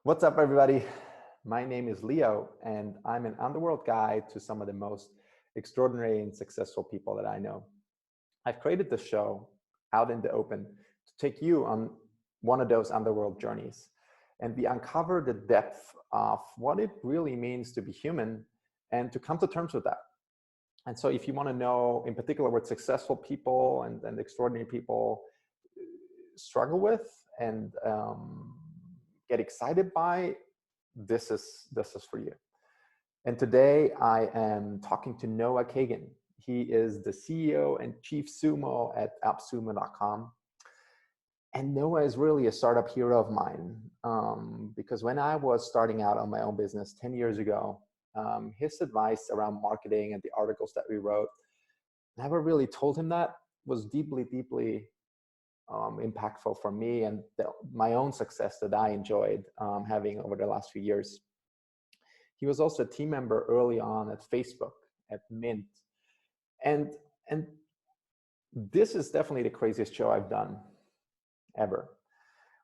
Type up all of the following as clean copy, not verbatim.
What's up, everybody? My name is Leo, and I'm an underworld guide to some of the most extraordinary and successful people that I know. I've created the show out in the open to take you on one of those underworld journeys. And we uncover the depth of what it really means to be human and to come to terms with that. And so if you want to know in particular what successful people and extraordinary people struggle with and get excited by, this is for you. And today I am talking to Noah Kagan. He is the CEO and chief sumo at appsumo.com. And Noah is really a startup hero of mine because when I was starting out on my own business 10 years ago, his advice around marketing and the articles that we wrote, never really told him that, was deeply impactful for me and my own success that I enjoyed having over the last few years. He was also a team member early on at Facebook, at Mint. And this is definitely the craziest show I've done ever,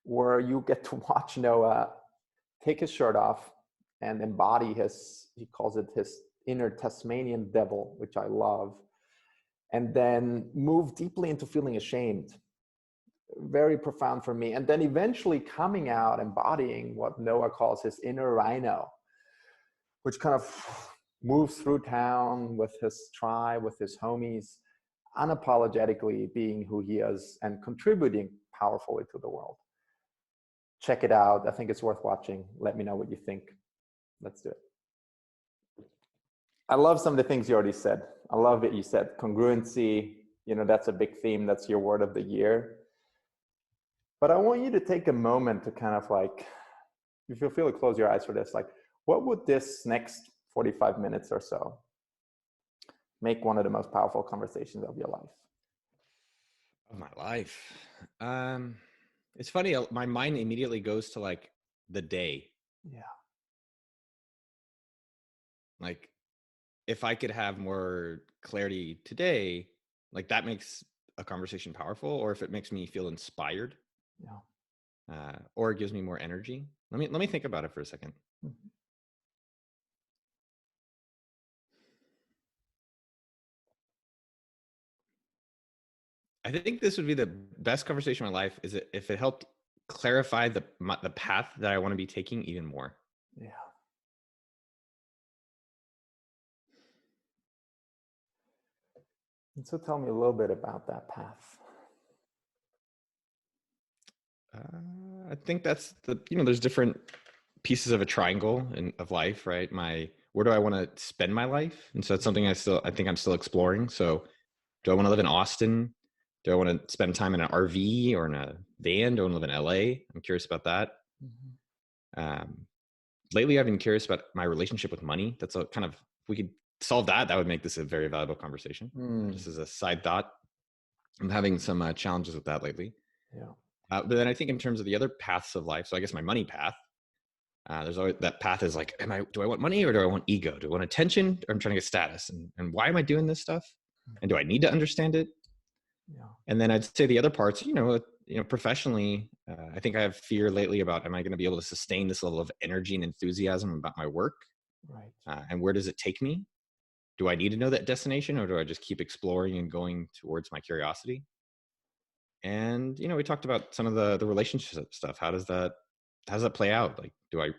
where you get to watch Noah take his shirt off and embody he calls it his inner Tasmanian Devil, which I love, and then move deeply into feeling ashamed. Very profound for me. And then eventually coming out, embodying what Noah calls his inner rhino, which kind of moves through town with his tribe, with his homies, unapologetically being who he is and contributing powerfully to the world. Check it out. I think it's worth watching. Let me know what you think. Let's do it. I love some of the things you already said. I love it. You said congruency. You know, that's a big theme. That's your word of the year. But I want you to take a moment to kind of like, if you feel to close your eyes for this, like, what would this next 45 minutes or so make one of the most powerful conversations of your life? Of my life. It's funny, my mind immediately goes to like the day. Yeah. Like if I could have more clarity today, like that makes a conversation powerful, or if it makes me feel inspired. Yeah. Or it gives me more energy. Let me think about it for a second. Mm-hmm. I think this would be the best conversation of my life is if it helped clarify the path that I want to be taking even more. Yeah. And so tell me a little bit about that path. I think that's there's different pieces of a triangle of life, right? Where do I want to spend my life? And so that's something I think I'm still exploring. So do I want to live in Austin? Do I want to spend time in an RV or in a van? Do I want to live in LA? I'm curious about that. Mm-hmm. Lately, I've been curious about my relationship with money. That's a kind of, if we could solve that, that would make this a very valuable conversation. Just as a side thought, I'm having some challenges with that lately. Yeah. But then I think in terms of the other paths of life, so I guess my money path, there's always that path is like, do I want money or do I want ego? Do I want attention or I'm trying to get status? And why am I doing this stuff? And do I need to understand it? Yeah. And then I'd say the other parts, professionally, I think I have fear lately about, am I going to be able to sustain this level of energy and enthusiasm about my work? Right. And where does it take me? Do I need to know that destination or do I just keep exploring and going towards my curiosity? And, we talked about some of the relationship stuff. How does that play out? Like, do I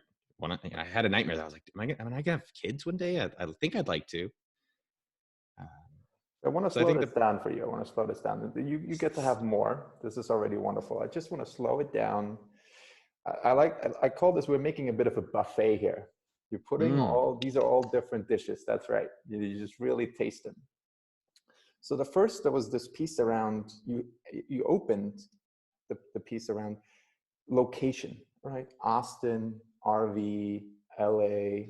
want to, I had a nightmare that I was like, am I going to have kids one day? I think I'd like to. I want to slow this down for you. I want to slow this down. You get to have more. This is already wonderful. I just want to slow it down. I call this, we're making a bit of a buffet here. You're putting these are all different dishes. That's right. You just really taste them. So the first, there was this piece around, you opened the piece around location, right? Austin, RV, LA,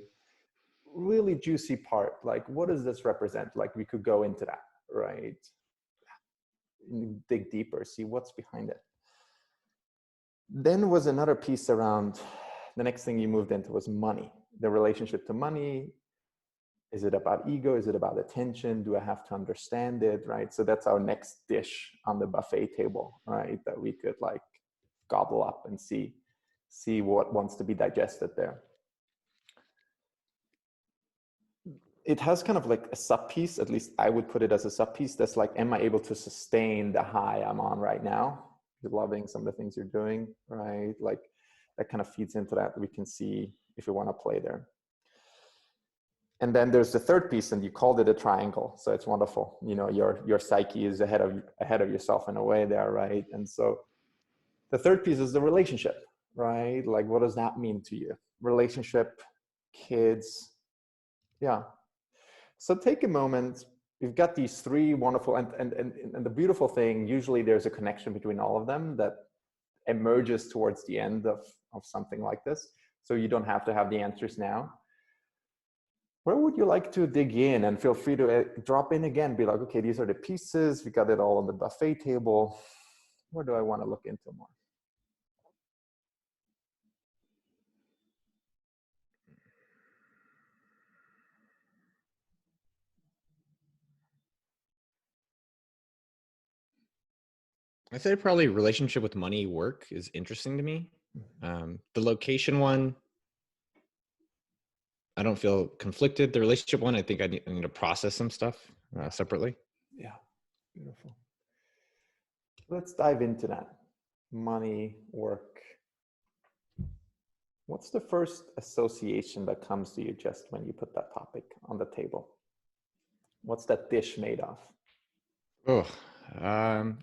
really juicy part. Like, what does this represent? Like, we could go into that, right? Dig deeper, see what's behind it. Then was another piece around, the next thing you moved into was money, the relationship to money. Is it about ego? Is it about attention? Do I have to understand it, right? So that's our next dish on the buffet table, right? That we could like gobble up and see see what wants to be digested there. It has kind of like a sub piece, at least I would put it as a sub piece, that's like, am I able to sustain the high I'm on right now? You're loving some of the things you're doing, right? Like that kind of feeds into that. We can see if we want to play there. And then there's the third piece, and you called it a triangle. So it's wonderful. You know, your psyche is ahead of yourself in a way there, right? And so the third piece is the relationship, right? Like, what does that mean to you? Relationship, kids, yeah. So take a moment. You've got these three wonderful, and the beautiful thing, usually there's a connection between all of them that emerges towards the end of something like this. So you don't have to have the answers now. Where would you like to dig in? And feel free to drop in again. Be like, okay, these are the pieces. We got it all on the buffet table. Where do I want to look into more? I say probably relationship with money, work is interesting to me. The location one, I don't feel conflicted. The relationship one, I think I need to process some stuff separately. Yeah, beautiful. Let's dive into that. Money, work. What's the first association that comes to you just when you put that topic on the table? What's that dish made of? Oh,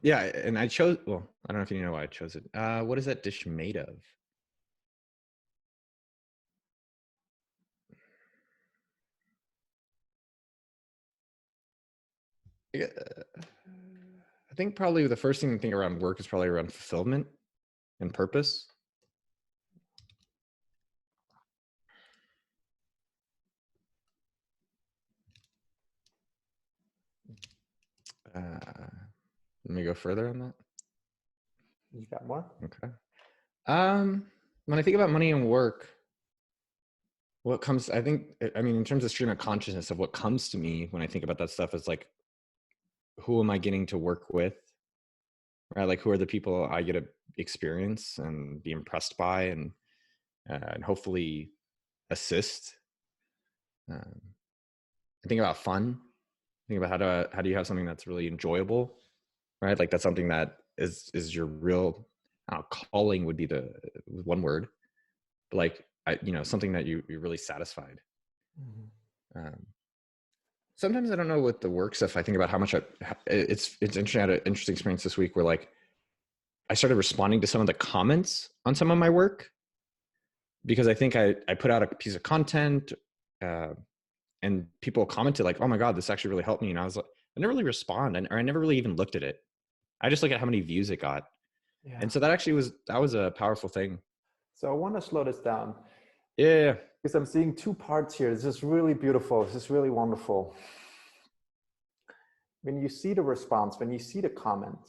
yeah. And I chose, well, I don't know if you know why I chose it. What is that dish made of? I think probably the first thing to think around work is probably around fulfillment and purpose. Let me go further on that. You got more? Okay. When I think about money and work, what comes, I think, I mean, in terms of stream of consciousness of what comes to me when I think about that stuff is like, who am I getting to work with? Right? Like, who are the people I get to experience and be impressed by and hopefully assist? I think about fun. Think about how do you have something that's really enjoyable, right? Like that's something that is your real calling would be the one word, but like something that you're really satisfied. Mm-hmm. Sometimes I don't know with the work stuff. I think about how much it's interesting. I had an interesting experience this week where like I started responding to some of the comments on some of my work because I think I put out a piece of content and people commented like, oh my God, this actually really helped me. And I was like, I never really respond or I never really even looked at it. I just look at how many views it got. Yeah. And so that was a powerful thing. So I want to slow this down. Yeah. Because I'm seeing two parts here. This is really beautiful. This is really wonderful. When you see the response, when you see the comment,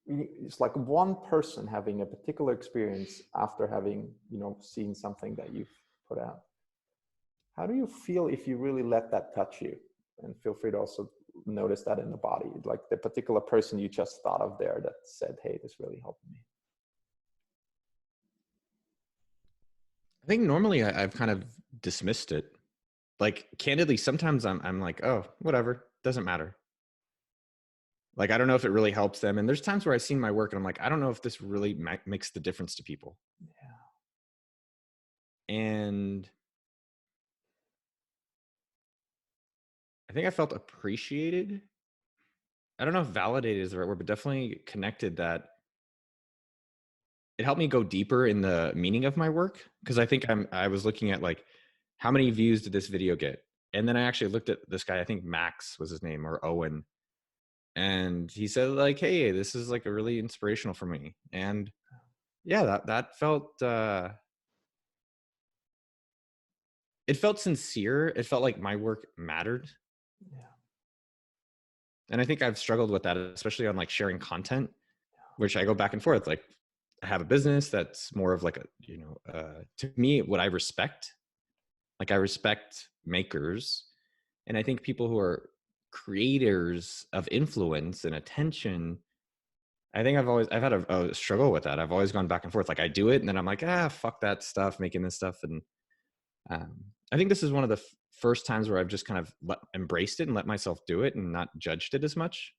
it's like one person having a particular experience after having, seen something that you've put out. How do you feel if you really let that touch you? And feel free to also notice that in the body, like the particular person you just thought of there that said, hey, this really helped me. I think normally I've kind of dismissed it. Like candidly, sometimes I'm like, oh, whatever, doesn't matter. Like, I don't know if it really helps them. And there's times where I've seen my work and I'm like, I don't know if this really makes the difference to people. Yeah. And I think I felt appreciated. I don't know if validated is the right word, but definitely connected that it helped me go deeper in the meaning of my work. Cause I think I was looking at like, how many views did this video get? And then I actually looked at this guy, I think Max was his name, or Owen. And he said like, hey, this is like a really inspirational for me. And yeah, that felt, it felt sincere. It felt like my work mattered. Yeah. And I think I've struggled with that, especially on like sharing content, which I go back and forth. Like I have a business that's more of like to me, what I respect, like I respect makers. And I think people who are creators of influence and attention I think I've had a struggle with that. I've always gone back and forth. Like I do it and then I'm like, fuck that stuff, making this stuff. And I think this is one of the first times where I've just kind of embraced it and let myself do it and not judged it as much.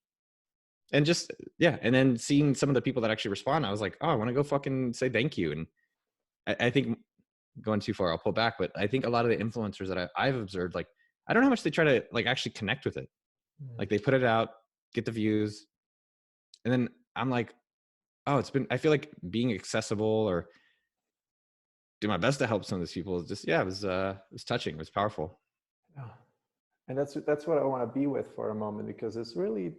And just, yeah. And then seeing some of the people that actually respond, I was like, oh, I want to go fucking say thank you. And I think going too far, I'll pull back. But I think a lot of the influencers that I've observed, like, I don't know how much they try to like actually connect with it. Like they put it out, get the views. And then I'm like, oh, I feel like being accessible or do my best to help some of these people. Just, yeah, it was touching. It was powerful. Yeah. And that's what I want to be with for a moment, because it's really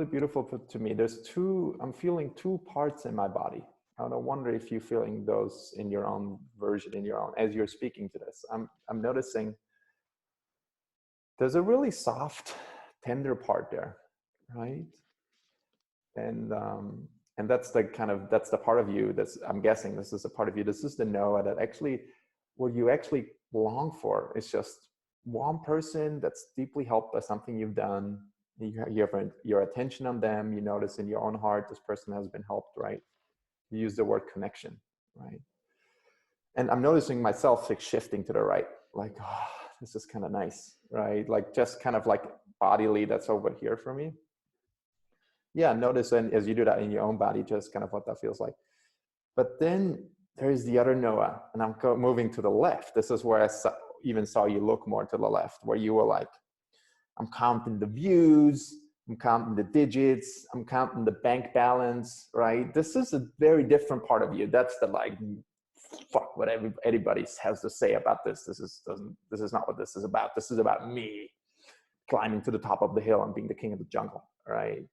beautiful to me. I'm feeling two parts in my body. I don't wonder if you're feeling those in your own version, as you're speaking to this. I'm noticing there's a really soft, tender part there, right? And that's the part of you I'm guessing this is a part of you. This is the Noah that actually, what you actually long for is just one person that's deeply helped by something you've done. You have your attention on them. You notice in your own heart, this person has been helped, right? You use the word connection, right? And I'm noticing myself like shifting to the right, like, oh, this is kind of nice, right? Like just kind of like bodily, that's over here for me. Yeah, notice, and as you do that in your own body, just kind of what that feels like. But then there's the other Noah, and I'm moving to the left. This is where I even saw you look more to the left, where you were like, I'm counting the views, I'm counting the digits, I'm counting the bank balance, right? This is a very different part of you. That's the like, fuck what anybody has to say about this. This is not what this is about. This is about me climbing to the top of the hill and being the king of the jungle, right?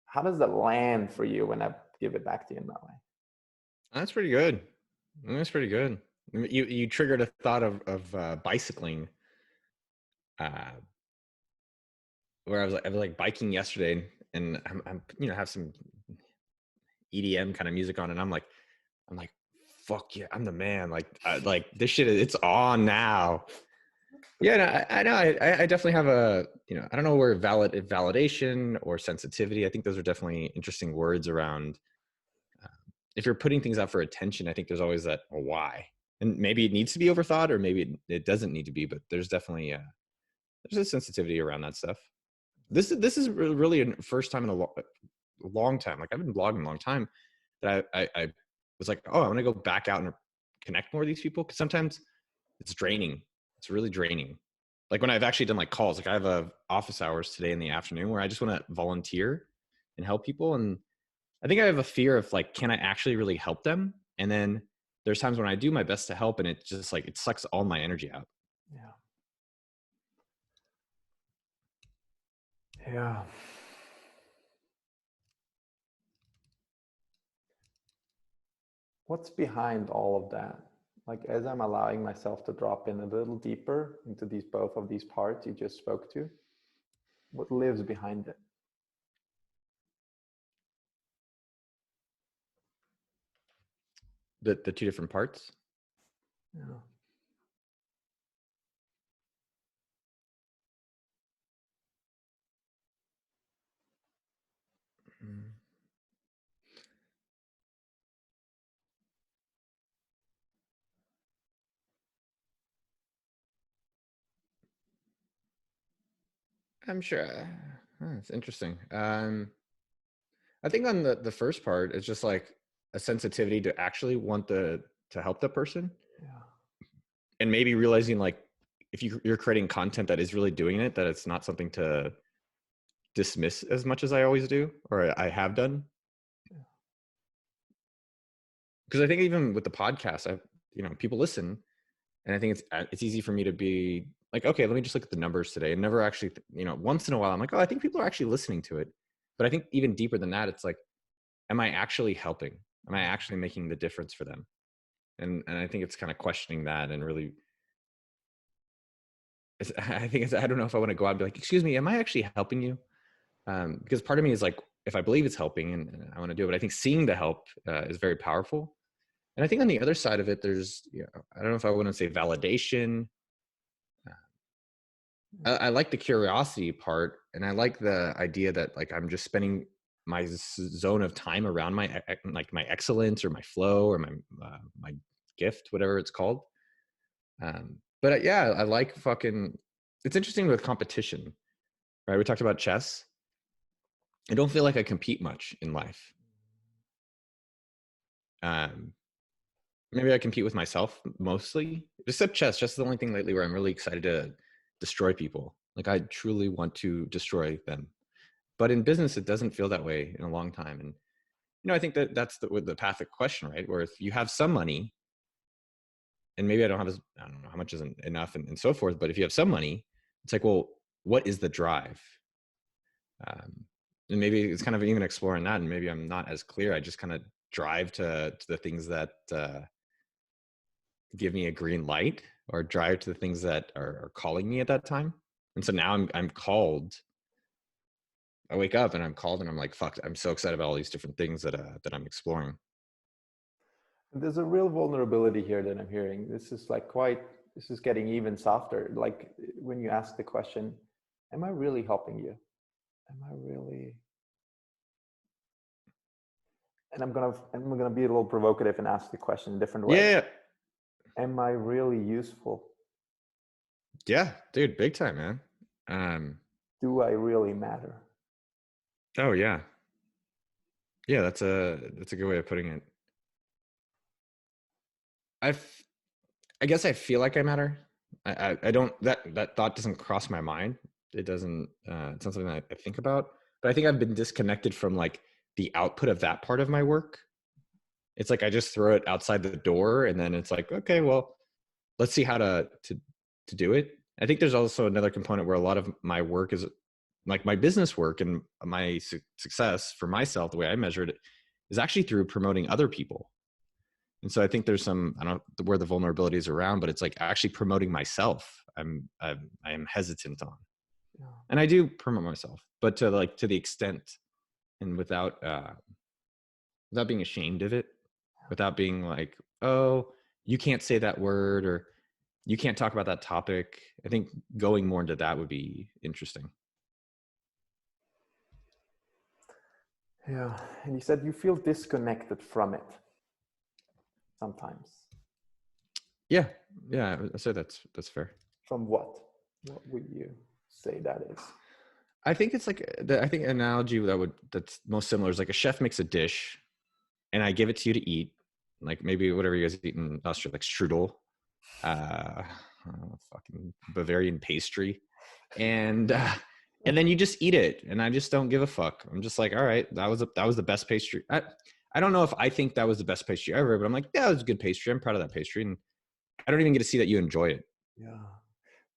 How does that land for you when I give it back to you in that way? That's pretty good. That's pretty good. You triggered a thought of bicycling, where I was like biking yesterday, and I'm have some EDM kind of music on, and I'm like, fuck yeah, I'm the man. Like this shit, it's on now. Yeah, no, I know. I definitely have I don't know where validation or sensitivity. I think those are definitely interesting words around. If you're putting things out for attention, I think there's always that why, and maybe it needs to be overthought, or maybe it doesn't need to be. But there's definitely there's a sensitivity around that stuff. This is really a first time in a long time. Like I've been blogging a long time, that I was like, oh, I want to go back out and connect more with these people, because sometimes it's draining. It's really draining. Like when I've actually done like calls, like I have office hours today in the afternoon where I just want to volunteer and help people. And I think I have a fear of like, can I actually really help them? And then there's times when I do my best to help and it just like, it sucks all my energy out. Yeah. Yeah. What's behind all of that? Like as I'm allowing myself to drop in a little deeper into both of these parts you just spoke to, what lives behind it? The two different parts. Yeah. I'm sure. It's interesting. I think on the first part, it's just like a sensitivity to actually want to help the person. Yeah. And maybe realizing like, if you're creating content that is really doing it, that it's not something to dismiss as much as I always do, or I have done. Because I think even with the podcast, people listen, and I think it's easy for me to be like, okay, let me just look at the numbers today, and never actually, once in a while, I'm like, oh, I think people are actually listening to it. But I think even deeper than that, it's like, am I actually helping? Am I actually making the difference for them? And I think it's kind of questioning that, and really, I don't know if I want to go out and be like, excuse me, am I actually helping you? Because part of me is like, if I believe it's helping and I want to do it, but I think seeing the help is very powerful. And I think on the other side of it, there's, I don't know if I want to say validation. I like the curiosity part, and I like the idea that like I'm just spending zone of time around my like my excellence or my flow or my gift, whatever it's called. But yeah, I like fucking. It's interesting with competition, right? We talked about chess. I don't feel like I compete much in life. Maybe I compete with myself mostly, except chess. Chess is the only thing lately where I'm really excited to destroy people. Like I truly want to destroy them. But in business, it doesn't feel that way in a long time. And I think that that's the pathic question, right? Where if you have some money, and maybe I don't know how much isn't enough, and so forth. But if you have some money, it's like, well, what is the drive? And maybe it's kind of even exploring that, and maybe I'm not as clear. I just kind of drive to the things that give me a green light, or drive to the things that are calling me at that time. And so now I'm called. I wake up and I'm called, and I'm like, fuck, I'm so excited about all these different things that I'm exploring. There's a real vulnerability here that I'm hearing. This is like this is getting even softer. Like when you ask the question, am I really helping you? Am I really? And I'm gonna be a little provocative and ask the question in a different way. Yeah. Am I really useful? Yeah, dude, big time, man. Do I really matter? Oh yeah. Yeah, that's a good way of putting it. I guess I feel like I matter. I don't, that thought doesn't cross my mind. It doesn't, it's not something that I think about, but I think I've been disconnected from like the output of that part of my work. It's like I just throw it outside the door, and then it's like, okay, well, let's see how to do it. I think there's also another component where a lot of my work is like my business work, and my success for myself, the way I measured it, is actually through promoting other people. And so I think there's some, I don't know where the vulnerability is around, but it's like actually promoting myself. I am hesitant on, Yeah. and I do promote myself, but to the extent, and without being ashamed of it, without being like, oh, you can't say that word, or you can't talk about that topic. I think going more into that would be interesting. Yeah. And you said you feel disconnected from it sometimes. Yeah. I say that's fair. From what? What would you say that is? I think it's like I think an analogy that's most similar is like a chef makes a dish, and I give it to you to eat, like maybe whatever you guys eat in Austria, like strudel, fucking Bavarian pastry, and then you just eat it, and I just don't give a fuck. I'm just like, all right, that was the best pastry. I don't know if I think that was the best pastry ever, but I'm like, yeah, it was a good pastry. I'm proud of that pastry, and I don't even get to see that you enjoy it. Yeah.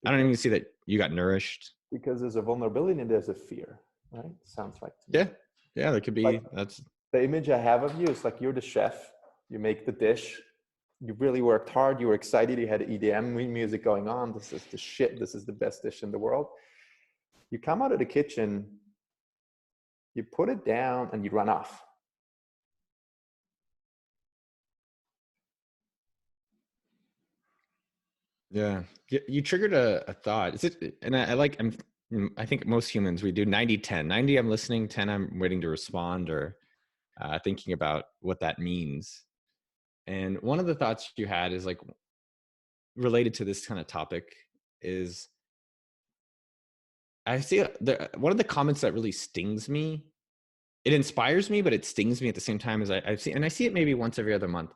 I don't even see that you got nourished. Because there's a vulnerability and there's a fear, right? Sounds like to me. Yeah, there could be. Like That's the image I have of you is like you're the chef. You make the dish. You really worked hard. You were excited. You had EDM music going on. This is the shit. This is the best dish in the world. You come out of the kitchen, you put it down, and you run off. yeah. You triggered a thought. Is it? And I think most humans, we do 90-10. 90, I'm listening. 10, I'm waiting to respond, or thinking about what that means. And one of the thoughts you had is like related to this kind of topic is I see one of the comments that really stings me. It inspires me, but it stings me at the same time. As I see it maybe once every other month.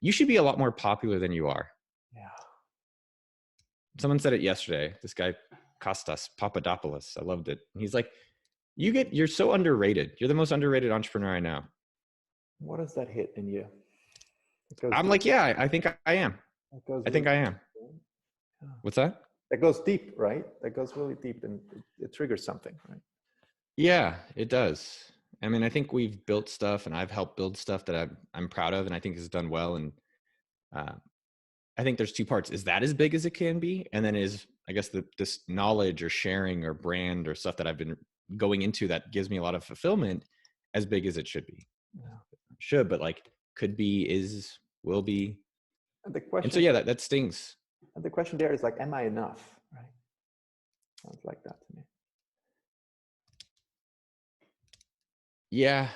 You should be a lot more popular than you are. Yeah. Someone said it yesterday. This guy Kostas Papadopoulos. I loved it. He's like, you're so underrated. You're the most underrated entrepreneur I know. What does that hit in you? I'm like, yeah, I think I am. I think I am. Yeah. What's that? That goes deep, right? That goes really deep, and it triggers something, right? Yeah, it does. I mean, I think we've built stuff, and I've helped build stuff that I'm proud of, and I think has done well. And I think there's two parts: is that as big as it can be, and then is, I guess, this knowledge or sharing or brand or stuff that I've been going into that gives me a lot of fulfillment, as big as it should be. Yeah. Should, but like could be, is, will be. And the question. And so yeah, that stings. And the question there is like, am I enough? Right? Sounds like that to me. Yeah.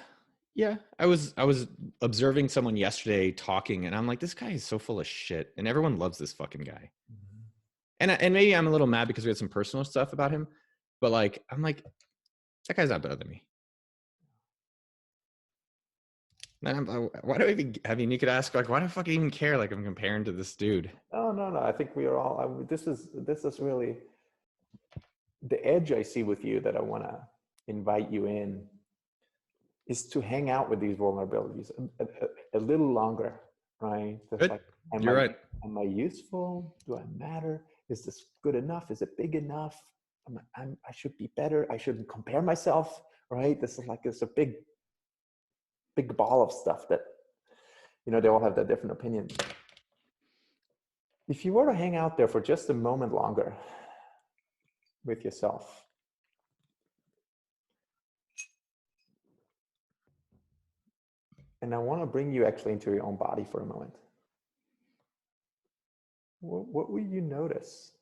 Yeah. I was observing someone yesterday talking, and I'm like, this guy is so full of shit. And everyone loves this fucking guy. Mhm. And maybe I'm a little mad because we had some personal stuff about him. But like, I'm like, that guy's not better than me. Why do I even, I mean, you could ask, like, why do I fucking even care? Like, I'm comparing to this dude. No, no, no. I think we are all. This is really the edge I see with you that I want to invite you in is to hang out with these vulnerabilities a little longer, right? Just Good. like, You're right. am I useful? Do I matter? Is this good enough? Is it big enough? I should be better. I shouldn't compare myself, right? This is like it's a big ball of stuff that they all have their different opinions. If you were to hang out there for just a moment longer with yourself, and I want to bring you actually into your own body for a moment. What will you notice?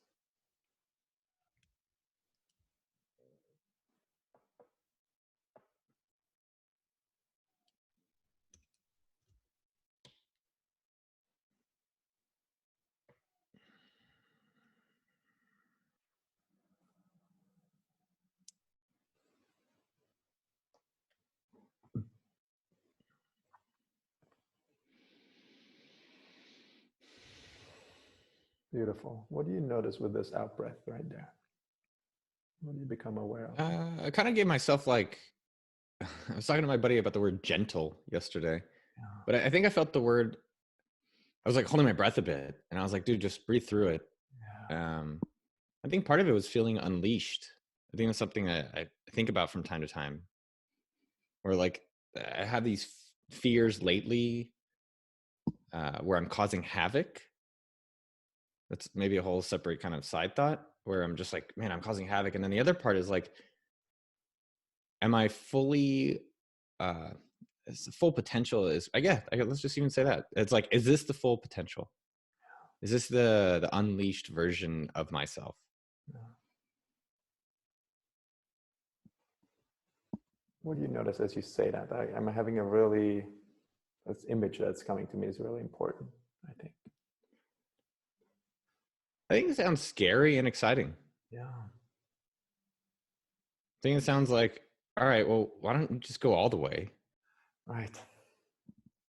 Beautiful. What do you notice with this out breath right there? What do you become aware of? I kind of gave myself like, I was talking to my buddy about the word gentle yesterday, Yeah. but I think I felt the word, I was like holding my breath a bit, and I was like, dude, just breathe through it. Yeah. I think part of it was feeling unleashed. I think that's something that I think about from time to time, where like I have these fears lately where I'm causing havoc. That's maybe a whole separate kind of side thought where I'm just like, man, I'm causing havoc. And then the other part is like, am I fully, uh, full potential is, I guess, let's just even say that. It's like, is this the full potential? Is this the unleashed version of myself? Yeah. What do you notice as you say that? I'm having a really, this image that's coming to me is really important, I think. I think it sounds scary and exciting. Yeah. I think it sounds like, all right, well, why don't you just go all the way? Right.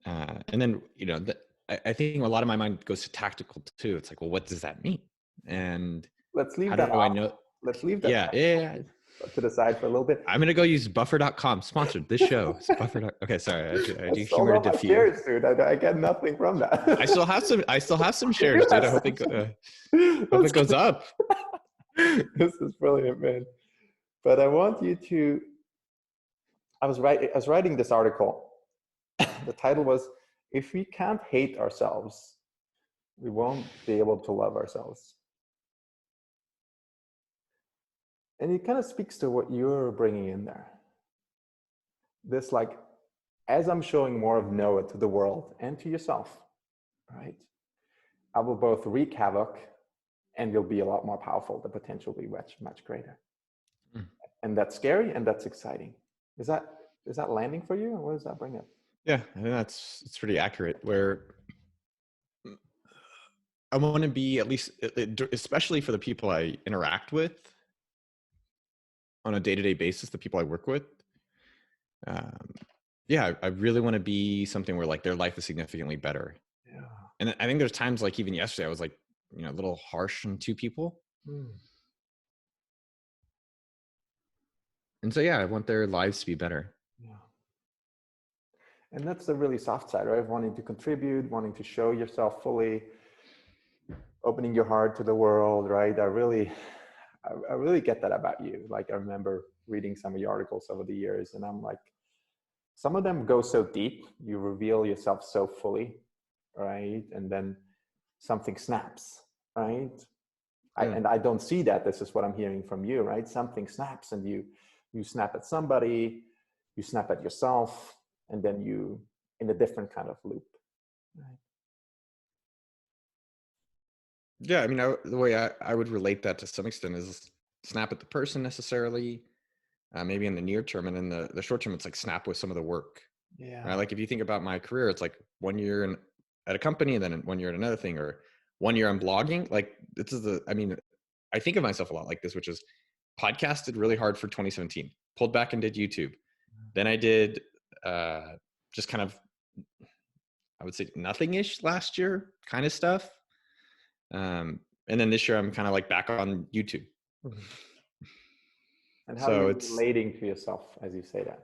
And then, I think a lot of my mind goes to tactical too. It's like, well, what does that mean? And Let's leave how that do I off. know? Let's leave that Yeah. to the side for a little bit. I'm going to go use buffer.com. Sponsored this show. It's buffer. Okay, sorry. I I do sold all humor to my few. shares, dude. I get nothing from that. I still have some You shares, dude. have I hope hope it goes up. This is brilliant, man. But I want you to. I was writing this article. The title was "If we can't hate ourselves, we won't be able to love ourselves." And it kind of speaks to what you're bringing in there. This, like, as I'm showing more of Noah to the world and to yourself, right? I will both wreak havoc and you'll be a lot more powerful. The potential will be much greater. Mm. And that's scary and that's exciting. Is that landing for you? Or what does that bring up? Yeah, I think it's pretty accurate. Where I want to be, at least, especially for the people I interact with on a day-to-day basis, the people I work with. Yeah, I really want to be something where like their life is significantly better. Yeah. And I think there's times like even yesterday I was like, a little harsh on two people. Hmm. And so yeah, I want their lives to be better. Yeah. And that's the really soft side, right? Wanting to contribute, wanting to show yourself fully, opening your heart to the world, right? I really get that about you. Like, I remember reading some of your articles over the years, and I'm like, some of them go so deep, you reveal yourself so fully, right? And then something snaps, right? Yeah. And I don't see that. This is what I'm hearing from you, right? Something snaps, and you snap at somebody, you snap at yourself, and then you in a different kind of loop, right? Yeah, I mean, the way I would relate that to some extent is snap at the person necessarily. maybe in the near term, and in the short term, it's like snap with some of the work. Yeah. Right? Like if you think about my career, it's like 1 year at a company, and then 1 year at another thing, or 1 year I'm blogging. Like this is I mean, I think of myself a lot like this, which is podcasted really hard for 2017, pulled back and did YouTube. Then I did just kind of, I would say nothing-ish last year kind of stuff. And then this year I'm kind of like back on YouTube. Mhm. And how are So you it's, relating to yourself as you say that?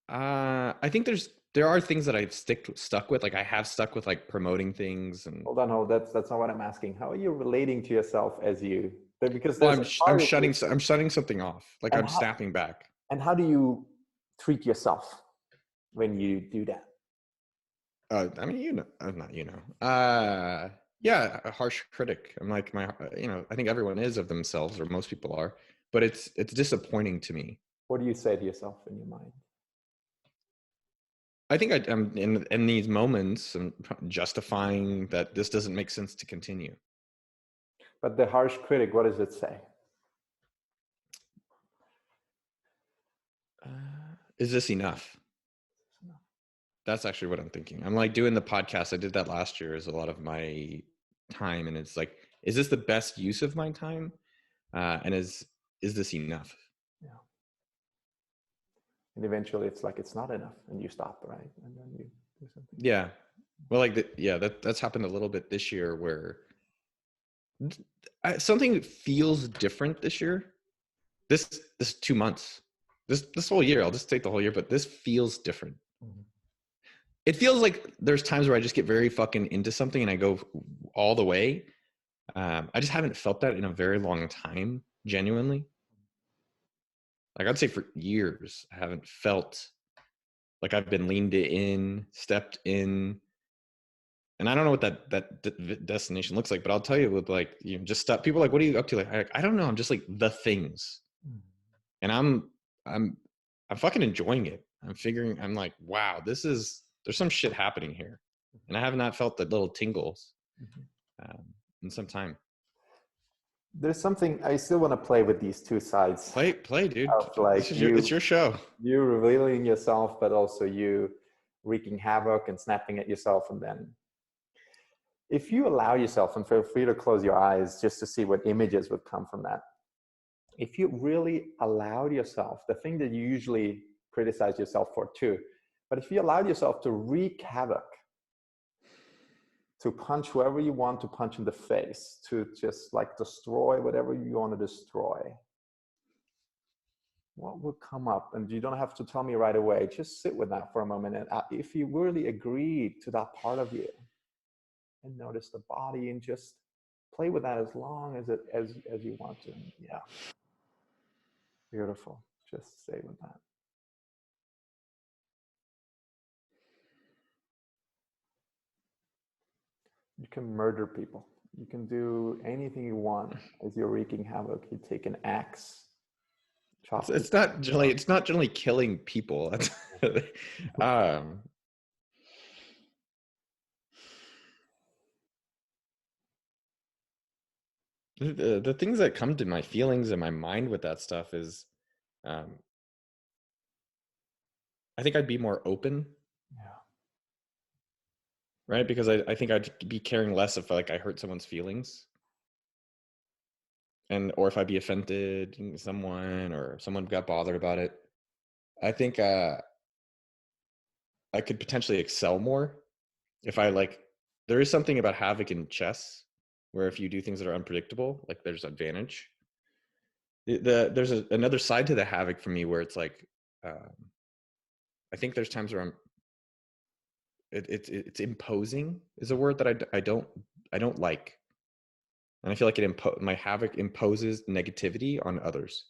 I think there are things that I've stuck with. Like I have stuck with like promoting things and, Hold on. That's not what I'm asking. How are you relating to yourself as you? Because well, there's a part of you, I'm shutting something off. Like and I'm snapping back. how do you treat yourself when you do that? I mean, not, yeah, a harsh critic. I'm like I think everyone is of themselves, or most people are, but it's disappointing to me. What do you say to yourself in your mind? I think I'm in these moments, I'm justifying that this doesn't make sense to continue. But the harsh critic, what does it say? Is this enough? That's actually what I'm thinking. I'm like doing the podcast. I did that last year is a lot of my time. And it's like, is this the best use of my time? And is this enough? Yeah. And eventually it's like, it's not enough and you stop, right? And then you do something. Yeah. Well, like, that's happened a little bit this year where something feels different this year. This 2 months, this whole year, I'll just take the whole year, but this feels different. Mm-hmm. It feels like there's times where I just get very fucking into something and I go all the way. I just haven't felt that in a very long time, genuinely. Like I'd say for years, I haven't felt like I've been leaned in, stepped in. And I don't know what that destination looks like, but I'll tell you with like, just stuff. People are like, what are you up to? Like, I don't know. I'm just like the things. And I'm fucking enjoying it. I'm like, wow, there's some shit happening here. And I have not felt the little tingles in some time. There's something I still want to play with these two sides. Play, dude. Of like It's your show. You revealing yourself, but also you wreaking havoc and snapping at yourself. And then if you allow yourself, and feel free to close your eyes just to see what images would come from that. If you really allowed yourself, the thing that you usually criticize yourself for too, but if you allowed yourself to wreak havoc, to punch whoever you want to punch in the face, to just like destroy whatever you want to destroy, what would come up? And you don't have to tell me right away. Just sit with that for a moment. And if you really agreed to that part of you, and notice the body, and just play with that as long as you want to. Yeah, beautiful. Just stay with that. You can murder people. You can do anything you want as you're wreaking havoc. You take an axe. It's not generally killing people. The things that come to my feelings and my mind with that stuff is, I think I'd be more open. Yeah. Right, because I think I'd be caring less if like I hurt someone's feelings, or if I'd be offended someone, or someone got bothered about it. I think I could potentially excel more if I like. There is something about havoc in chess where if you do things that are unpredictable, like there's advantage. There's another side to the havoc for me where it's like, I think there's times where it's imposing is a word that I don't like, and I feel like my havoc imposes negativity on others.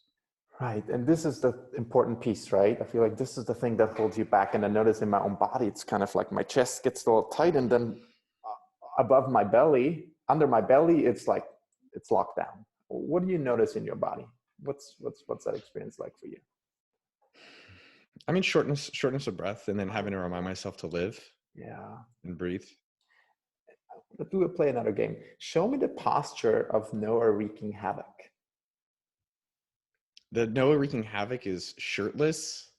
Right. And this is the important piece, right? I feel like this is the thing that holds you back. And I notice in my own body, it's kind of like my chest gets a little tight, and then above my belly, under my belly, it's like it's locked down. What do you notice in your body? What's that experience like for you? I mean, shortness of breath, and then having to remind myself to live. Yeah. And breathe. Let's play another game. Show me the posture of Noah wreaking havoc. The Noah wreaking havoc is shirtless,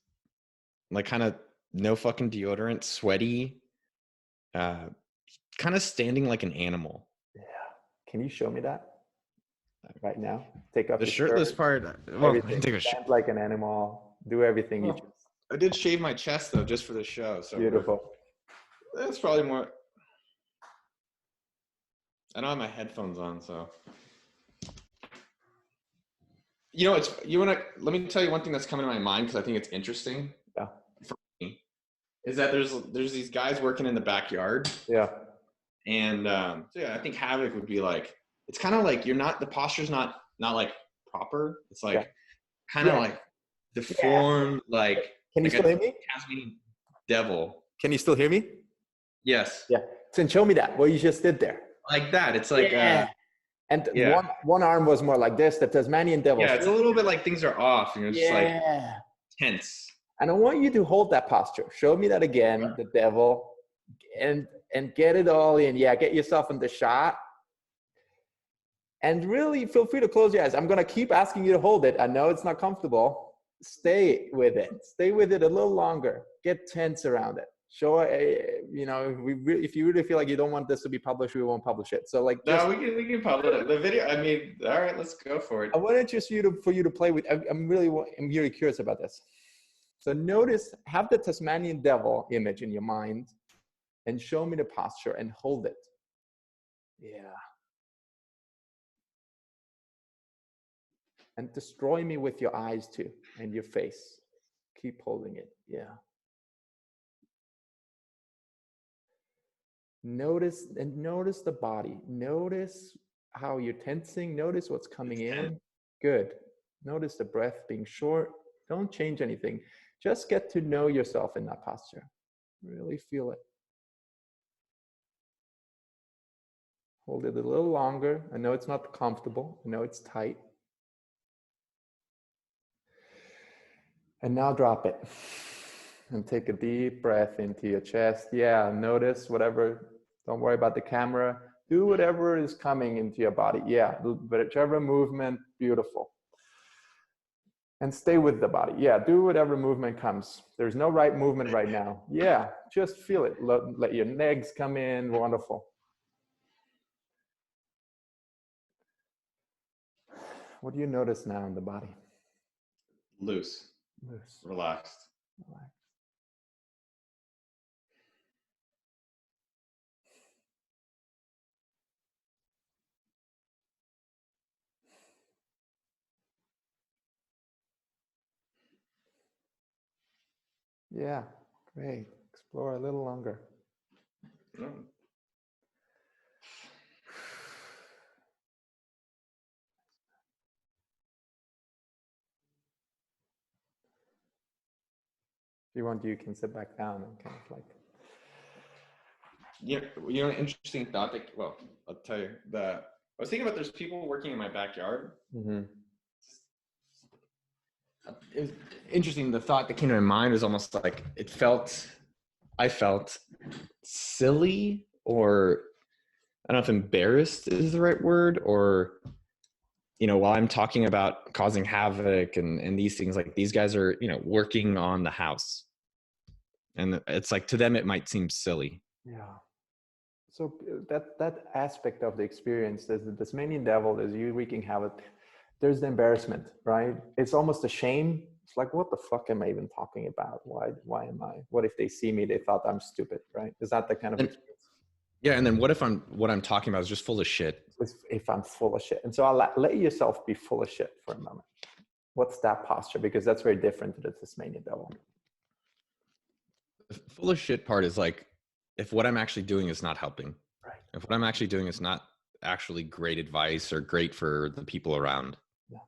like kind of no fucking deodorant, sweaty, kind of standing like an animal. Yeah. Can you show me that right now? Take off The your shirtless shirt, part, well, I everything. take a shirt. Stand like an animal. Do everything you Well, just. I did shave my chest though, just for the show. So Beautiful. that's probably more. I don't have my headphones on, so it's you want to. Let me tell you one thing that's coming to my mind because I think it's interesting. Yeah. For me, is that there's these guys working in the backyard, Yeah. and so yeah, I think havoc would be like it's kind of like you're not the posture's not like proper. It's like Yeah. kind of Yeah. like deformed, like Can you like still a hear me? Tasmanian Devil. Can you still hear me? Yes, Yeah. Then show me that, what you just did there. like that. It's like Yeah. And yeah, one arm was more like this, the Tasmanian Devil. yeah. It's a little bit like things are off. Just like Yeah. tense. And I want you to hold that posture. Show me that again, the devil, and get it all in. Yeah, get yourself in the shot. And really feel free to close your eyes. I'm going to keep asking you to hold it. I know it's not comfortable. Stay with it. Stay with it a little longer. Get tense around it. Show, if you really feel like you don't want this to be published, we won't publish it. So like, No, we can publish it. The video. I mean, all right, let's go for it. I wanted just for you to play with. I'm really curious about this. So notice, have the Tasmanian Devil image in your mind, and show me the posture and hold it. Yeah. And destroy me with your eyes too, and your face. Keep holding it. Yeah. Notice the body. Notice how you're tensing. Notice what's coming in. Good. Notice the breath being short. Don't change anything. Just get to know yourself in that posture. Really feel it. Hold it a little longer. I know it's not comfortable. I know it's tight. And now drop it. And take a deep breath into your chest. Yeah, notice whatever. Don't worry about the camera. Do whatever is coming into your body. Yeah, whichever movement, beautiful. And stay with the body. Yeah, do whatever movement comes. There's no right movement right now. Yeah, just feel it. Let your legs come in. Wonderful. What do you notice now in the body? Loose. Loose. Relaxed. Relax. Yeah, great. Explore a little longer. Mm. If you want, you can sit back down and kind of like. Interesting thought that, well, I'll tell you that I was thinking about there's people working in my backyard. Mm-hmm. It was interesting. The thought that came to my mind was almost like I felt silly, or I don't know if embarrassed is the right word, or, while I'm talking about causing havoc and these things, like these guys are, working on the house. And it's like, to them, it might seem silly. Yeah. So that aspect of the experience, there's the Tasmanian Devil, there's you wreaking havoc, there's the embarrassment, right? It's almost a shame. It's like, what the fuck am I even talking about? Why am I? What if they see me, they thought I'm stupid, right? Is that the kind of experience? Yeah, and then what I'm talking about is just full of shit? If I'm full of shit. And so I'll let yourself be full of shit for a moment. What's that posture? Because that's very different to the Tasmanian Devil. The full of shit part is like, if what I'm actually doing is not helping, right? If what I'm actually doing is not actually great advice or great for the people around. Yeah.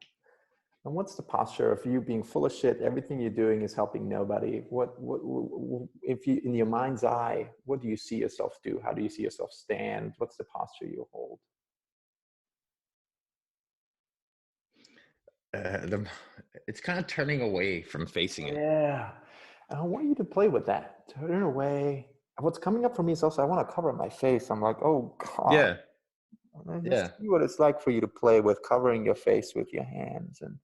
And what's the posture of you being full of shit? Everything you're doing is helping nobody. What if you, in your mind's eye, what do you see yourself do? How do you see yourself stand? What's the posture you hold? It's kind of turning away from facing it. Yeah. And I want you to play with that. Turn away. What's coming up for me is also, I want to cover my face. I'm like, oh God. Yeah. Just see what it's like for you to play with covering your face with your hands. And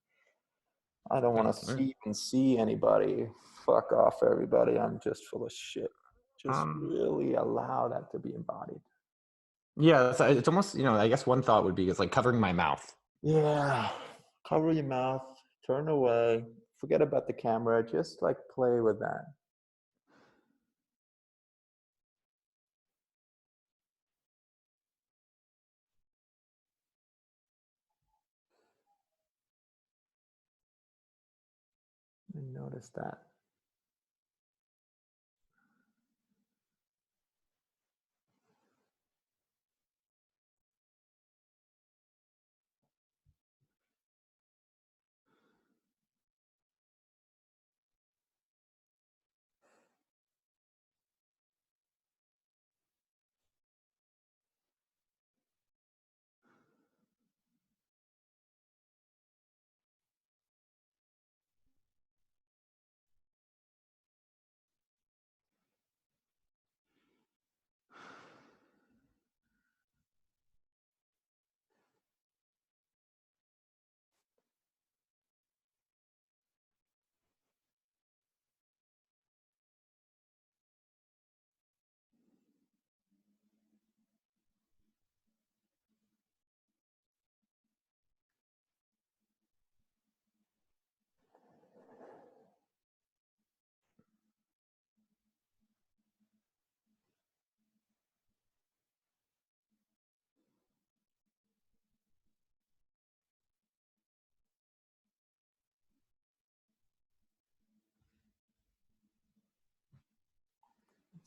I don't want to even see anybody. Fuck off, everybody. I'm just full of shit. Just really allow that to be embodied. Yeah, it's almost, I guess one thought would be it's like covering my mouth. Yeah. Cover your mouth, turn away, forget about the camera, just like play with that. And notice that.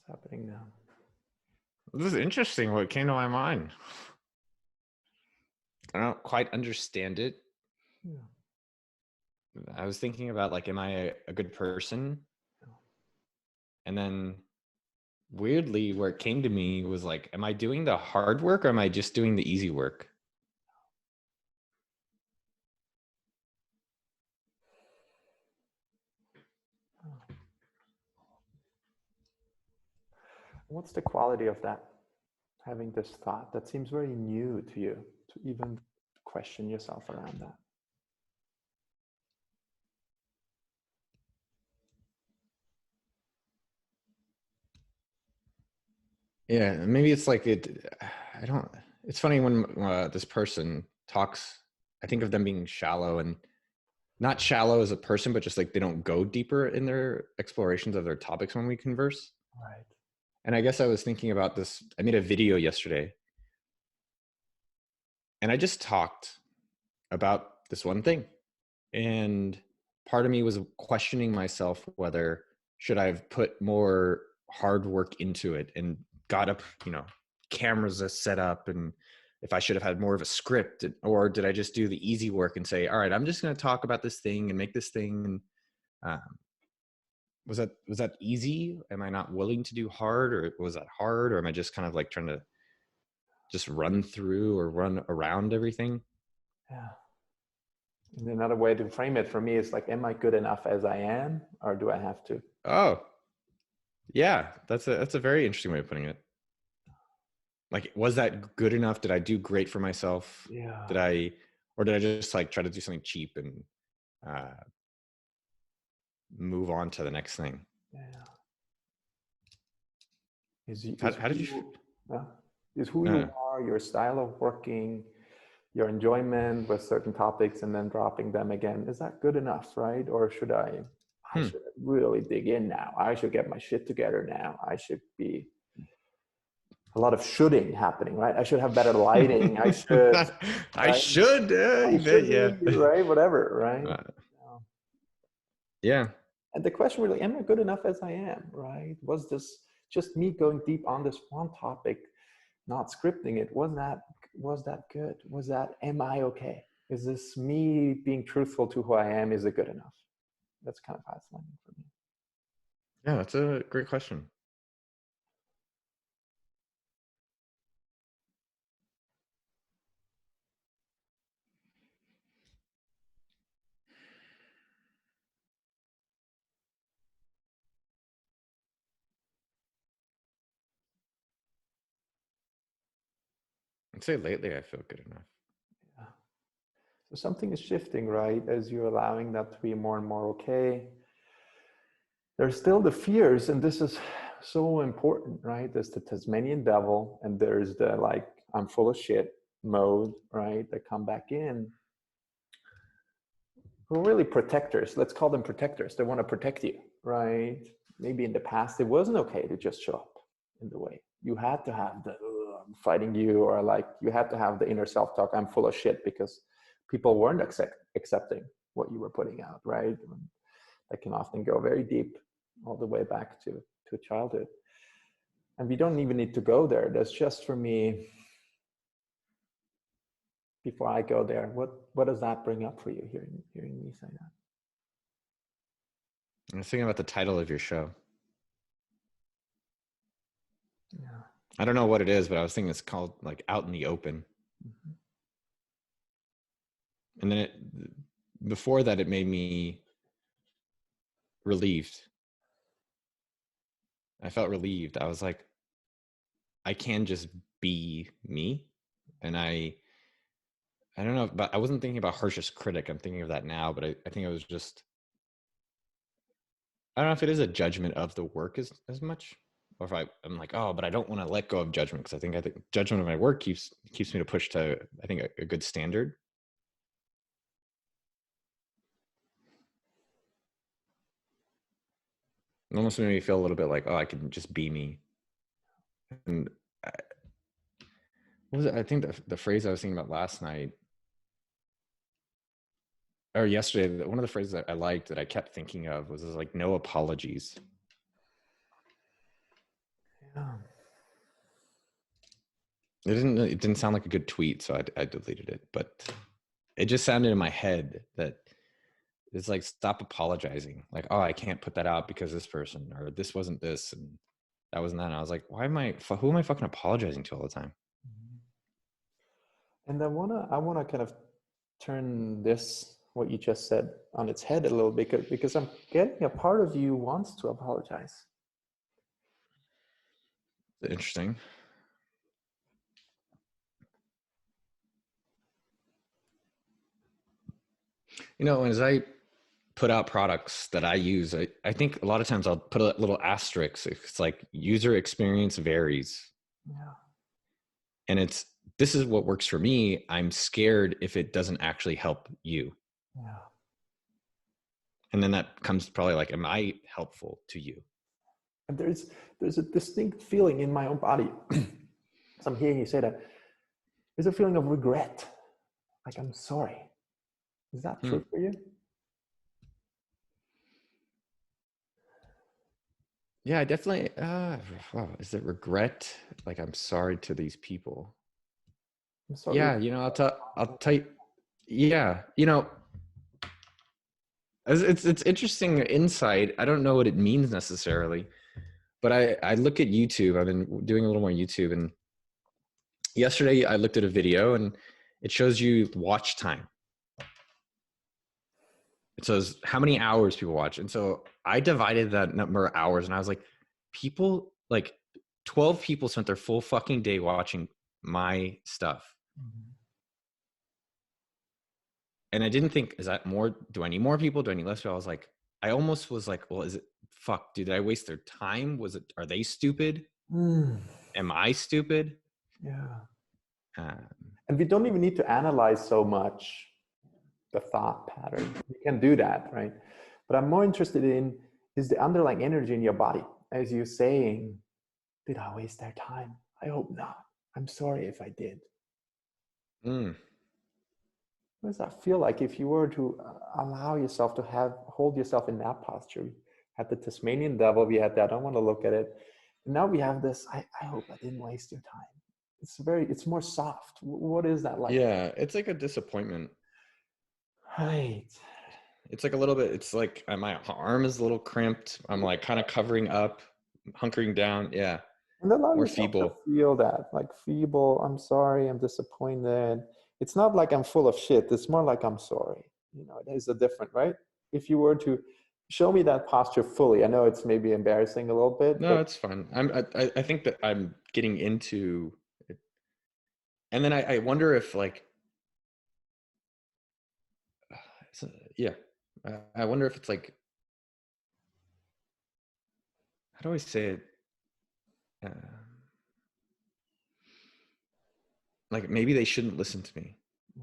What's happening now? This is interesting what came to my mind. I don't quite understand it. Yeah. I was thinking about like, am I a good person? And then weirdly, where it came to me was like, am I doing the hard work or am I just doing the easy work? What's the quality of that? Having this thought that seems very new to you, to even question yourself around that. Yeah, maybe it's like I don't. It's funny when this person talks. I think of them being shallow and not shallow as a person, but just like they don't go deeper in their explorations of their topics when we converse. Right. And I guess I was thinking about this. I made a video yesterday, and I just talked about this one thing, and part of me was questioning myself whether should I have put more hard work into it and got up, cameras are set up, and if I should have had more of a script, or did I just do the easy work and say, all right, I'm just going to talk about this thing and make this thing. And was that easy? Am I not willing to do hard, or was that hard? Or am I just kind of like trying to just run through or run around everything? Yeah. And another way to frame it for me is like, am I good enough as I am, or do I have to? Oh, yeah, that's a very interesting way of putting it. Like, was that good enough? Did I do great for myself? Yeah. Did I just like try to do something cheap and move on to the next thing? Yeah. Is How did you? Is who you are, your style of working, your enjoyment with certain topics, and then dropping them again. Is that good enough, right? Or should I should really dig in now. I should get my shit together now. I should be a lot of shoulding happening, right? I should have better lighting. I should. I should. Yeah. Right. Whatever. Right. Yeah. And the question really, am I good enough as I am? Right? Was this just me going deep on this one topic, not scripting it? Was that good? Was that, am I okay? Is this me being truthful to who I am? Is it good enough? That's kind of how it's landing for me. Yeah, that's a great question. I'd say lately I feel good enough. Yeah. So something is shifting, right? As you're allowing that to be more and more okay. There's still the fears, and this is so important, right? There's the Tasmanian Devil, and there's the like, I'm full of shit mode, right? That come back in. Who are really protectors. Let's call them protectors. They want to protect you, right? Maybe in the past it wasn't okay to just show up in the way. You had to have the I'm fighting you, or like you had to have the inner self-talk, I'm full of shit, because people weren't accepting what you were putting out, right? That can often go very deep, all the way back to childhood. And we don't even need to go there. That's just, for me, before I go there, what does that bring up for you, hearing me say that? I'm thinking about the title of your show. Yeah. I don't know what it is, but I was thinking it's called like Out in the Open. Mm-hmm. And then before that, it made me relieved. I felt relieved. I was like, I can just be me. And I don't know, but I wasn't thinking about harshest critic. I'm thinking of that now, but I think it was just, I don't know if it is a judgment of the work as much, or if I'm like, oh, but I don't want to let go of judgment, because I think judgment of my work keeps me to push to, I think, a good standard. It almost made me feel a little bit like, oh, I can just be me. And what was it? I think the phrase I was thinking about last night or yesterday, one of the phrases that I liked that I kept thinking of was like, no apologies. Yeah. It didn't sound like a good tweet, so I deleted it. But it just sounded in my head that it's like, stop apologizing. Like, oh, I can't put that out because this person, or this wasn't this, and that wasn't that. And I was like, who am I fucking apologizing to all the time? And I wanna kind of turn this, what you just said, on its head a little bit, because I'm getting a part of you wants to apologize. Interesting. You know, as I put out products that I use, I think a lot of times I'll put a little asterisk. It's like, user experience varies. Yeah. And this is what works for me. I'm scared if it doesn't actually help you. Yeah. And then that comes probably like, am I helpful to you? And there's a distinct feeling in my own body. So I'm hearing you say that. There's a feeling of regret. Like, I'm sorry. Is that true for you? Yeah, I definitely. Is it regret? Like, I'm sorry to these people. I'm sorry. Yeah, you know, I'll tell you. Yeah, you know, it's interesting insight. I don't know what it means necessarily, but I look at YouTube. I've been doing a little more YouTube, and yesterday I looked at a video, and it shows you watch time. It says how many hours people watch, and so I divided that number of hours, and I was like, people, like 12 people spent their full fucking day watching my stuff. Mm-hmm. And I didn't think, is that more? Do I need more people? Do I need less people? I was like, I almost was like, well, is it, fuck, did I waste their time? Are they stupid? Am I stupid? Yeah. Um, And we don't even need to analyze so much the thought pattern. You can do that, right? But I'm more interested in, is the underlying energy in your body, as you saying, did I waste their time? I hope not. I'm sorry if I did. What does that feel like if you were to allow yourself to hold yourself in that posture? We had the Tasmanian Devil, we had that, I don't want to look at it. And now we have this, I hope I didn't waste your time. It's more soft. What is that like? yeah, it's like a disappointment. Right. It's like a little bit, it's like my arm is a little cramped. I'm like kind of covering up, hunkering down. Yeah. And allow More yourself feeble. to feel that, like feeble, I'm sorry, I'm disappointed. It's not like I'm full of shit. It's more like I'm sorry. You know, there's a different, right? If you were to show me that posture fully, I know it's maybe embarrassing a little bit. No, But it's fun. I think that I'm getting into it. And then I wonder if, like, So, yeah. I wonder if it's like, how do I say it? Uh, like maybe they shouldn't listen to me. Yeah.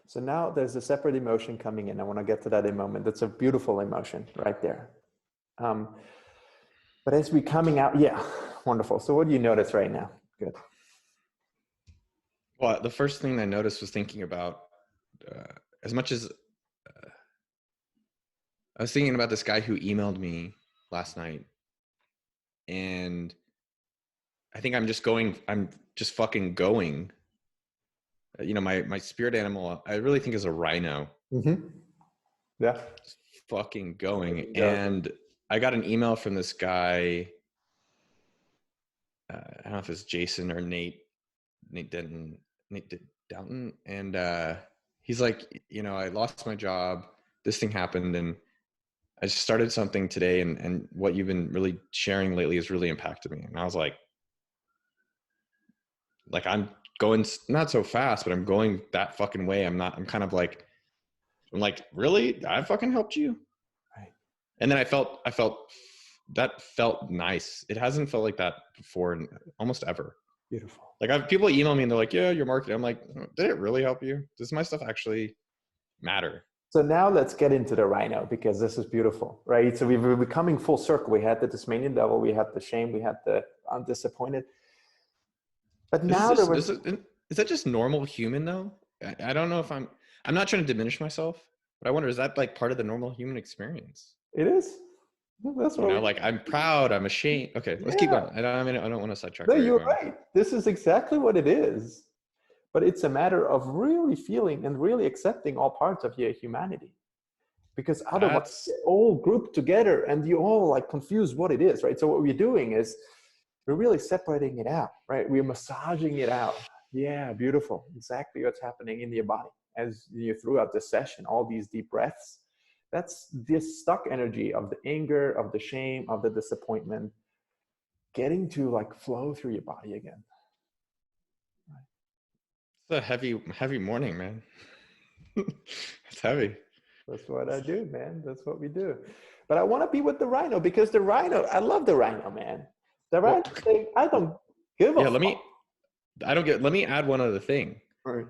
So now there's a separate emotion coming in. I want to get to that in a moment. That's a beautiful emotion right there. But as we're coming out, yeah, wonderful. So what do you notice right now? Good. Well, the first thing I noticed was thinking about, as much as I was thinking about this guy who emailed me last night, and I think I'm just fucking going. You know, my spirit animal, I really think is a rhino. Mm-hmm. Yeah. Just fucking going. Go. And I got an email from this guy. I don't know if it's Jason or Nate Denton, Downton. And he's like, you know, I lost my job. This thing happened. And I just started something today. And what you've been really sharing lately has really impacted me. And I was like, I'm going not so fast, but I'm going that fucking way. I'm kind of like, I'm like, really? I fucking helped you? Right. And then I felt that felt nice. It hasn't felt like that before in almost ever. Beautiful. Like I've people email me and they're like, yeah, your marketing. I'm like, did it really help you? Does my stuff actually matter? So now let's get into the rhino, because this is beautiful, right? So we're coming full circle. We had the Tasmanian Devil, we had the shame, we had the I'm disappointed. But now there was Is that just normal human though? I don't know if I'm not trying to diminish myself, but I wonder, is that like part of the normal human experience? it is. That's You what know, we like I'm proud, I'm ashamed. Okay, let's keep yeah. going. I don't want to sidetrack No, where you're you're going. right. This is exactly what it is. But it's a matter of really feeling and really accepting all parts of your humanity. Because otherwise That's you're all grouped together and you all like confuse what it is, right? So what we're doing is we're really separating it out, right? We're massaging it out. Yeah, beautiful. Exactly what's happening in your body as you throughout the session, all these deep breaths. That's this stuck energy of the anger, of the shame, of the disappointment, getting to like flow through your body again. a heavy morning, man. It's heavy. That's what I do, man. That's what we do. But I want to be with the rhino because the rhino, I love the rhino, man. The Well, rhino thing, I don't give a yeah, fuck. let me add one other thing. Right.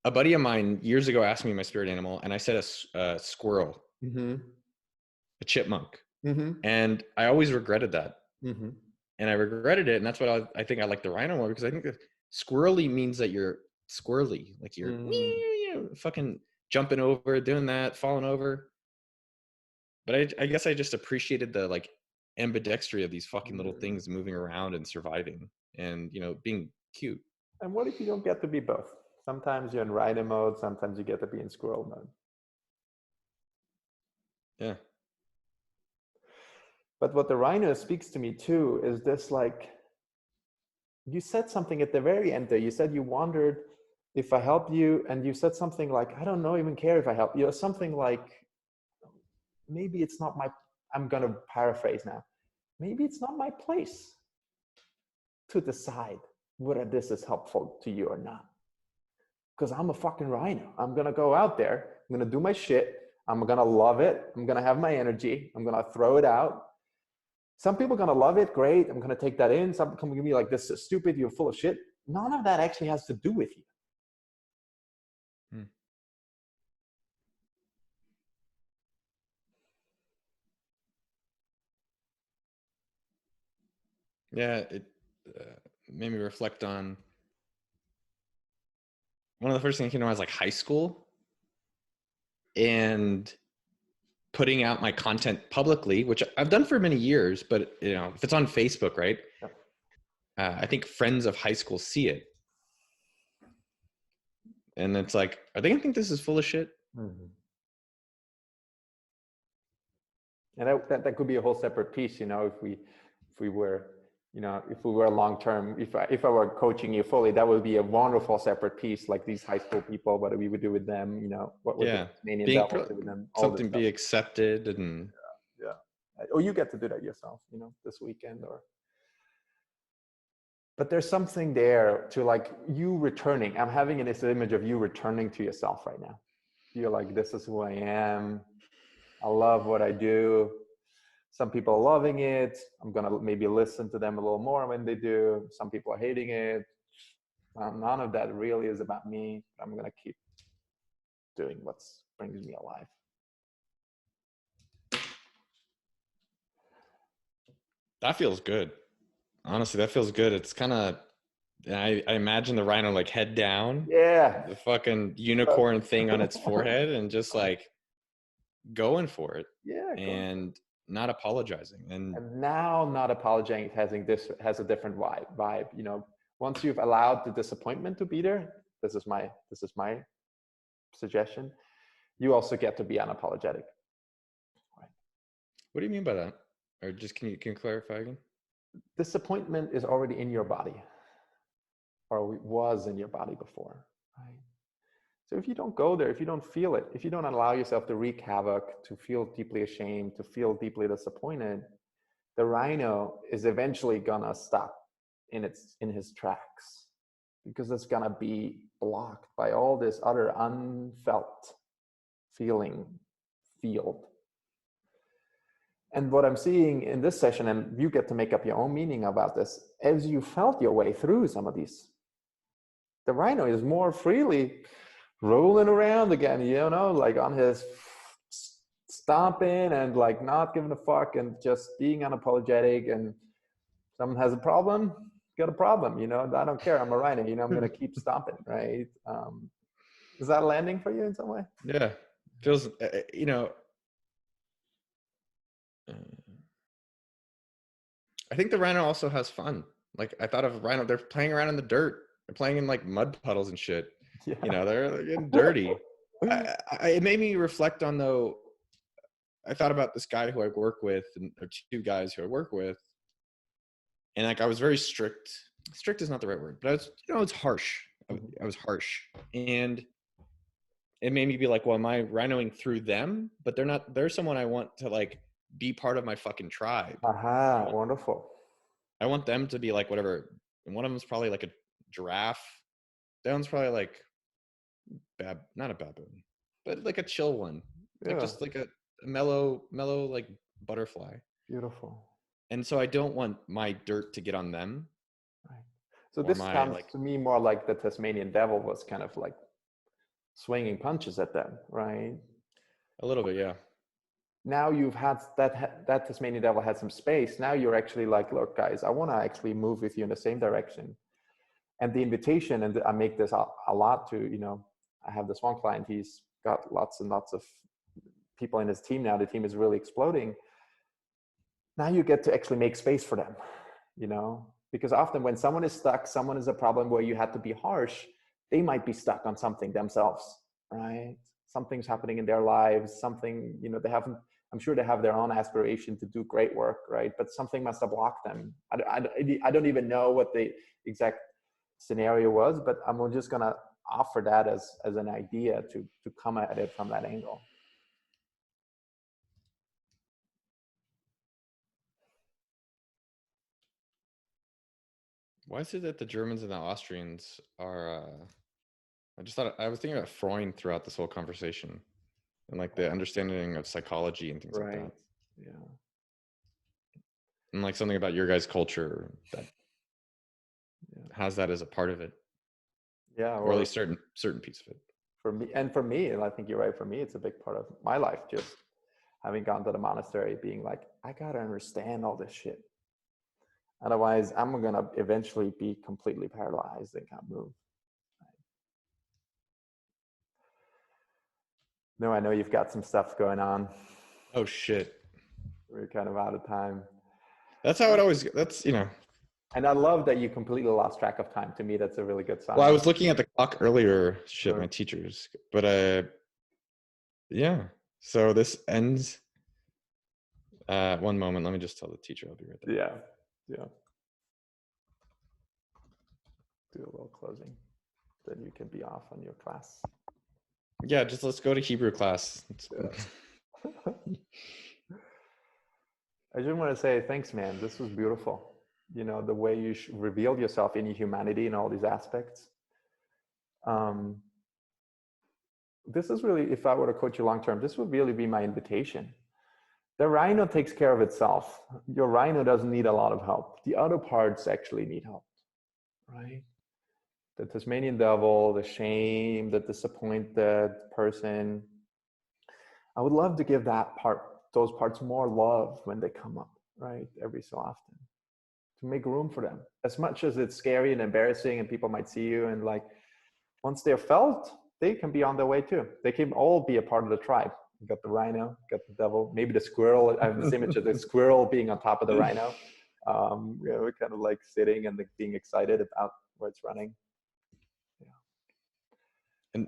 A buddy of mine years ago asked me my spirit animal, and I said a squirrel, Mm-hmm. a chipmunk. Mm-hmm. And I always regretted that. Mm-hmm. And I regretted it. And that's what I think I like the rhino more, because I think that squirrely means that you're squirrely, like you're Mm. fucking jumping over, doing that, falling over. But I guess I just appreciated the like ambidextry of these fucking little Mm. things moving around and surviving and, you know, being cute. And what if you don't get to be both? Sometimes you're in rhino mode, sometimes you get to be in squirrel mode. Yeah. But what the rhino speaks to me too is this like, you said something at the very end there. You said you wondered if I help you, and you said something like, I don't know, even care if I help you, or something like, maybe it's not my, I'm going to paraphrase now, maybe it's not my place to decide whether this is helpful to you or not. Because I'm a fucking rhino. I'm going to go out there, I'm going to do my shit, I'm going to love it, I'm going to have my energy, I'm going to throw it out. Some people are going to love it, great, I'm going to take that in. Some people are going to be like, this is stupid, you're full of shit. None of that actually has to do with you. Hmm. Yeah. It made me reflect on one of the first things, you know, I was like high school and putting out my content publicly, which I've done for many years, but you know, if it's on Facebook, right? Yep. I think friends of high school see it. And it's like, are they gonna think this is full of shit? Mm-hmm. And that could be a whole separate piece, you know, if we were, you know, if we were long term, if I were coaching you fully, that would be a wonderful separate piece, like these high school people, what we would do with them, you know, what would the Yeah. Tasmanian Being Devil do with them, all this something stuff. be accepted and Yeah. Or you get to do that yourself, you know, this weekend or But there's something there to like you returning. I'm having this image of you returning to yourself right now. You're like, this is who I am. I love what I do. Some people are loving it. I'm going to maybe listen to them a little more when they do. Some people are hating it. None of that really is about me. I'm going to keep doing what brings me alive. That feels good. Honestly, that feels good. It's kind of, I imagine the rhino like head down, Yeah. the fucking unicorn thing on its forehead, and just like going for it. Yeah. And not apologizing. And now not apologizing has a different vibe. You know, once you've allowed the disappointment to be there, this is my suggestion. You also get to be unapologetic. Right. What do you mean by that? Or just can you clarify again? Disappointment is already in your body, or was in your body before, right? So if you don't go there, if you don't feel it, if you don't allow yourself to wreak havoc, to feel deeply ashamed, to feel deeply disappointed, the rhino is eventually gonna stop in his tracks, because it's gonna be blocked by all this other unfelt feeling field. And what I'm seeing in this session, and you get to make up your own meaning about this, as you felt your way through some of these, the rhino is more freely rolling around again, you know, like on his stomping and like not giving a fuck and just being unapologetic. And someone has a problem, got a problem, you know, I don't care, I'm a rhino, you know, I'm gonna keep stomping, right? Is that landing for you in some way? Yeah, feels, you know, I think the rhino also has fun. Like I thought of a rhino, they're playing around in the dirt. They're playing in like mud puddles and shit. Yeah. You know, they're getting dirty. It made me reflect on though. I thought about this guy who I work with, or two guys who I work with, and like I was very strict. Strict is not the right word, but I was, you know, it's harsh. I was harsh, and it made me be like, well, am I rhinoing through them? But they're not. They're someone I want to like be part of my fucking tribe. Aha, wonderful. I want them to be like whatever. And one of them is probably like a giraffe. That one's probably like not a baboon, but like a chill one. Yeah. Like just like a mellow like butterfly. Beautiful. And so I don't want my dirt to get on them. Right. So this sounds like, to me more like the Tasmanian Devil was kind of like swinging punches at them, right? a little bit, yeah. Now you've had that Tasmanian Devil had some space. Now you're actually like, look, guys, I want to actually move with you in the same direction. And the invitation, and I make this a lot to, you know, I have this one client, he's got lots and lots of people in his team now. The team is really exploding. Now you get to actually make space for them, you know, because often when someone is stuck, someone is a problem where you had to be harsh, they might be stuck on something themselves, right? Something's happening in their lives, something, you know, I'm sure they have their own aspiration to do great work, right? But something must have blocked them. I don't even know what the exact scenario was, but I'm just gonna offer that as an idea to come at it from that angle. Why is it that the Germans and the Austrians are I was thinking about Freud throughout this whole conversation, and like the understanding of psychology and things like that. Yeah. And like something about your guys' culture that has that as a part of it. Yeah. Or at least certain piece of it. For me, and I think you're right, for me, it's a big part of my life, just having gone to the monastery, being like, I gotta understand all this shit. Otherwise, I'm gonna eventually be completely paralyzed and can't move. No, I know you've got some stuff going on. Oh shit. We're kind of out of time. That's how it always, that's, you know. And I love that you completely lost track of time. To me, that's a really good sign. Well, I was looking at the clock earlier, Sure. my teachers, but yeah. So this ends, one moment. Let me just tell the teacher I'll be right there. Yeah. Do a little closing. Then you can be off on your class. Yeah, just let's go to Hebrew class. Yeah. I just want to say thanks, man. This was beautiful. the way you reveal yourself in your humanity and all these aspects. This is really, if I were to coach you long term, this would really be my invitation. The rhino takes care of itself. Your rhino doesn't need a lot of help. The other parts actually need help, right? The Tasmanian devil, the shame, the disappointed person. I would love to give those parts more love when they come up, right? Every so often, to make room for them. As much as it's scary and embarrassing and people might see you, and like, once they're felt, they can be on their way too. They can all be a part of the tribe. You got the rhino, got the devil, maybe the squirrel. I have this image of the squirrel being on top of the rhino. We're kind of like sitting and being excited about where it's running. Yeah. And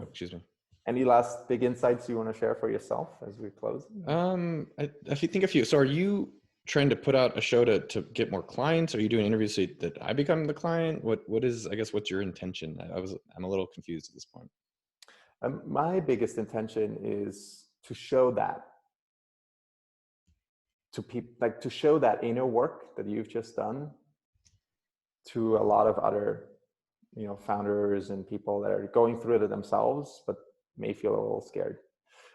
excuse me. Any last big insights you want to share for yourself as we close? I think a few. So are you trying to put out a show to get more clients? Are you doing interviews so that I become the client? What is, I guess, what's your intention? I'm a little confused at this point. My biggest intention is to show that to people, like to show that inner work that you've just done to a lot of other, founders and people that are going through it themselves, but may feel a little scared.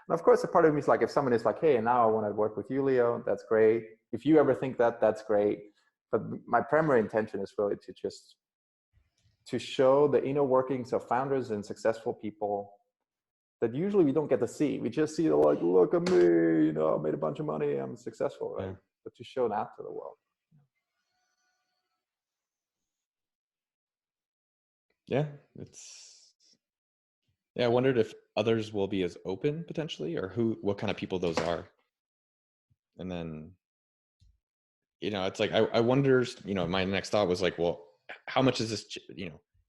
And of course, a part of me is like, if someone is like, hey, now I want to work with you, Leo, that's great. If you ever think that, that's great. But my primary intention is really to show the inner workings of founders and successful people that usually we don't get to see. We just see like, look at me, I made a bunch of money, I'm successful, right? Yeah. But to show that to the world. Yeah, I wondered if others will be as open potentially, or what kind of people those are. And then, it's like, I wonder, my next thought was like, well, how much is this,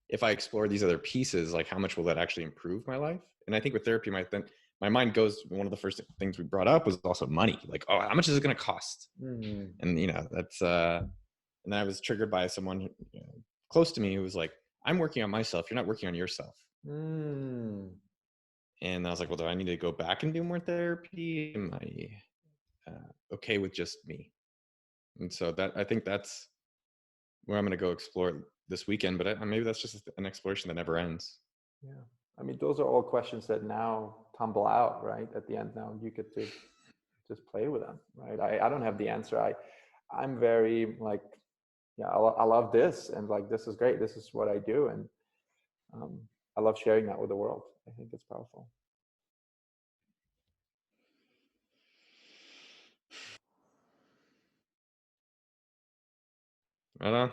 if I explore these other pieces, like how much will that actually improve my life? And I think with therapy, my mind goes, one of the first things we brought up was also money. Like, oh, how much is it going to cost? Mm-hmm. And, that's, and then I was triggered by someone who, close to me who was like, I'm working on myself. You're not working on yourself. Mm. And I was like, well, do I need to go back and do more therapy? Am I okay with just me? And so I think that's where I'm going to go explore this weekend, but maybe that's just an exploration that never ends. Yeah. I mean, those are all questions that now tumble out, right? At the end, now you get to just play with them, right? I don't have the answer. I'm very like, yeah, I love this, and like, this is great. This is what I do. And I love sharing that with the world. I think it's powerful. Right on.